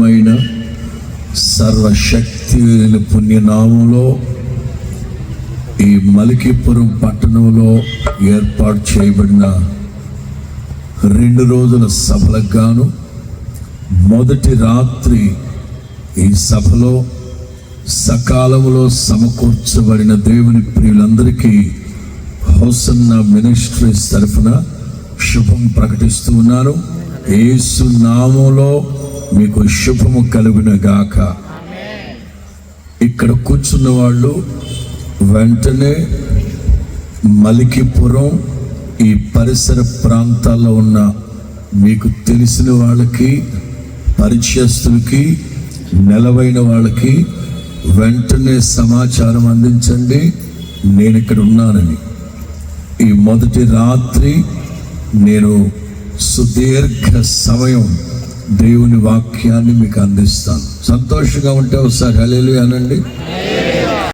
ఘనమైన సర్వశక్తి పుణ్యనామంలో ఈ మలికిపురం పట్టణంలో ఏర్పాటు చేయబడిన 2 రోజుల సభలకు గాను మొదటి రాత్రి ఈ సభలో సకాలంలో సమకూర్చబడిన దేవుని ప్రియులందరికీ హోసన్నా మినిస్ట్రీస్ తరఫున శుభం ప్రకటిస్తూ ఉన్నాను. యేసు నామములో మీకు శుభము కలుగును గాక. ఇక్కడ కూర్చున్న వాళ్ళు వెంటనే మలికిపురం ఈ పరిసర ప్రాంతాల్లో ఉన్న మీకు తెలిసిన వాళ్ళకి, పరిచయస్తులకి, నెలవైన వాళ్ళకి వెంటనే సమాచారం అందించండి, నేను ఇక్కడ ఉన్నానని. ఈ మొదటి రాత్రి నేను సుదీర్ఘ సమయం దేవుని వాక్యాన్ని మీకు అందిస్తాను. సంతోషంగా ఉంటే ఒకసారి హల్లెలూయా అనండి.